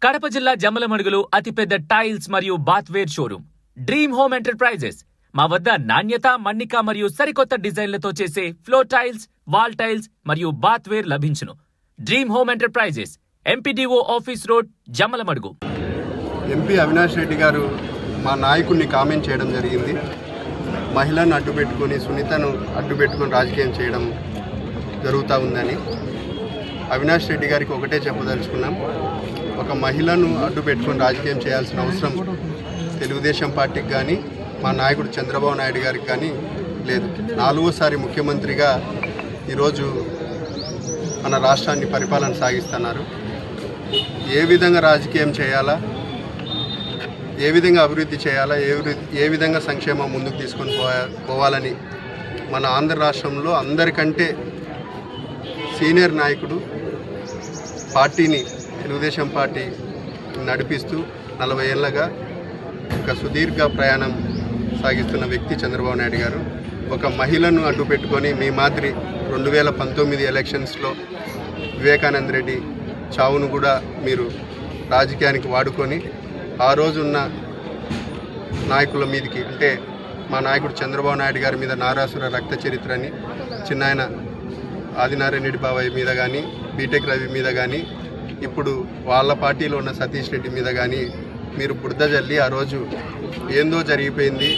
కడప జిల్లా జమ్మలమడుగులో అతిపెద్ద టైల్స్ మరియు బాత్వేర్ షోరూమ్ డ్రీమ్ హోమ్ ఎంటర్ప్రైజెస్. మా వద్ద నాణ్యత, మన్నిక మరియు సరికొత్త డిజైన్లతో చేసే ఫ్లోర్ టైల్స్, వాల్ టైల్స్ మరియు బాత్వేర్ లభించును. Dream home enterprises, MPDO office road, Jammalamadugu. MP Avinash Reddy గారు మా నాయకుడిని కామెంట్ చేయడం జరిగింది. మహిళను అడ్డుపెట్టుకొని, సునీతను అడ్డుపెట్టుకొని రాజకీయం చేయడం జరుగుతూ ఉందని. అవినాష్ రెడ్డి గారికి ఒకటే చెప్పదలుచుకున్నాం, ఒక మహిళను అడ్డుపెట్టుకొని రాజకీయం చేయాల్సిన అవసరం తెలుగుదేశం పార్టీకి కానీ మా నాయకుడు చంద్రబాబు నాయుడు గారికి కానీ లేదు. 4వసారి ముఖ్యమంత్రిగా ఈరోజు మన రాష్ట్రాన్ని పరిపాలన సాగిస్తున్నారు. ఏ విధంగా రాజకీయం చేయాలా, ఏ విధంగా అభివృద్ధి చేయాలా, ఏ విధంగా సంక్షేమం ముందుకు తీసుకొని పోవాలని మన ఆంధ్ర రాష్ట్రంలో అందరికంటే సీనియర్ నాయకుడు, పార్టీని తెలుగుదేశం పార్టీ నడిపిస్తూ 40 ఏళ్ళగా ఒక సుదీర్ఘ ప్రయాణం సాగిస్తున్న వ్యక్తి చంద్రబాబు నాయుడు గారు ఒక మహిళను అడ్డుపెట్టుకొని మీ మాదిరి 2019 ఎలక్షన్స్లో వివేకానంద రెడ్డి చావును కూడా మీరు రాజకీయానికి వాడుకొని ఆ రోజున్న నాయకుల మీదకి, అంటే మా నాయకుడు చంద్రబాబు నాయుడు గారి మీద నారాసుర రక్త చరిత్రని, చిన్నాయన ఆదినారాయణ రెడ్డి బాబాయ్ మీద కానీ, బీటెక్ రవి మీద కానీ, ఇప్పుడు వాళ్ళ పార్టీలో ఉన్న సతీష్ రెడ్డి మీద కానీ మీరు బురద జల్లి ఆ రోజు ఏందో జరిగిపోయింది,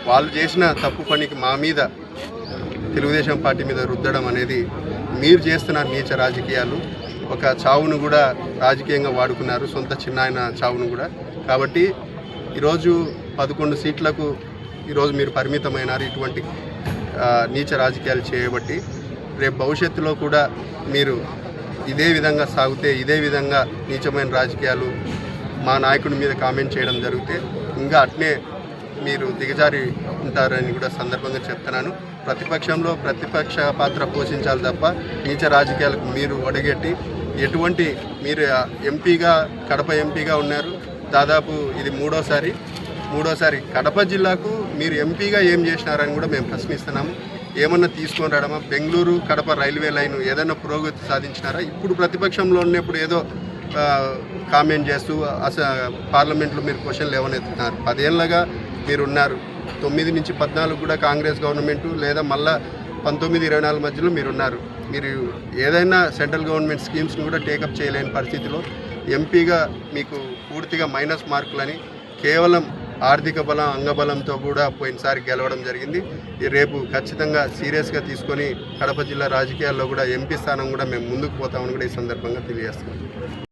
వాళ్ళు చేసిన తప్పు పనికి మా మీద, తెలుగుదేశం పార్టీ మీద రుద్దడం అనేది మీరు చేస్తున్నారు నీచ రాజకీయాలు. ఒక చావును కూడా రాజకీయంగా వాడుకున్నారు, సొంత చిన్నాయన చావును కూడా. కాబట్టి ఈరోజు 11 సీట్లకు ఈరోజు మీరు పరిమితమైనారు. ఇటువంటి నీచ రాజకీయాలు చేయబట్టి రేపు భవిష్యత్తులో కూడా మీరు ఇదే విధంగా సాగితే, ఇదే విధంగా నీచమైన రాజకీయాలు మా నాయకుడి మీద కామెంట్ చేయడం జరిగితే ఇంకా అట్నే మీరు దిగజారి ఉంటారని కూడా సందర్భంగా చెప్తున్నాను. ప్రతిపక్షంలో ప్రతిపక్ష పాత్ర పోషించాలి తప్ప నీచ రాజకీయాలకు మీరు ఒడగెట్టి ఎటువంటి, మీరు ఎంపీగా, కడప ఎంపీగా ఉన్నారు, దాదాపు ఇది మూడోసారి కడప జిల్లాకు మీరు ఎంపీగా ఏం చేసినారని కూడా మేము ప్రశ్నిస్తున్నాము. ఏమన్నా తీసుకొని రావడమా? బెంగళూరు కడప రైల్వే లైన్ ఏదైనా పురోగతి సాధించినారా? ఇప్పుడు ప్రతిపక్షంలో ఉన్నప్పుడు ఏదో కామెంట్ చేస్తూ పార్లమెంట్లో మీరు క్వశ్చన్లు లేవనెత్తుతున్నారు. 10 ఏళ్ళగా మీరు ఉన్నారు. 9 నుంచి 14 కూడా కాంగ్రెస్ గవర్నమెంటు, లేదా మళ్ళా 19-24 మధ్యలో మీరు ఉన్నారు. మీరు ఏదైనా సెంట్రల్ గవర్నమెంట్ స్కీమ్స్ని కూడా టేకప్ చేయలేని పరిస్థితిలో ఎంపీగా మీకు పూర్తిగా మైనస్ మార్కులని, కేవలం ఆర్థిక బలం, అంగబలంతో కూడా పోయినసారి గెలవడం జరిగింది. రేపు ఖచ్చితంగా సీరియస్గా తీసుకొని కడప జిల్లా రాజకీయాల్లో కూడా ఎంపీ స్థానం కూడా మేము ముందుకు పోతామని కూడా ఈ సందర్భంగా తెలియజేస్తున్నాం.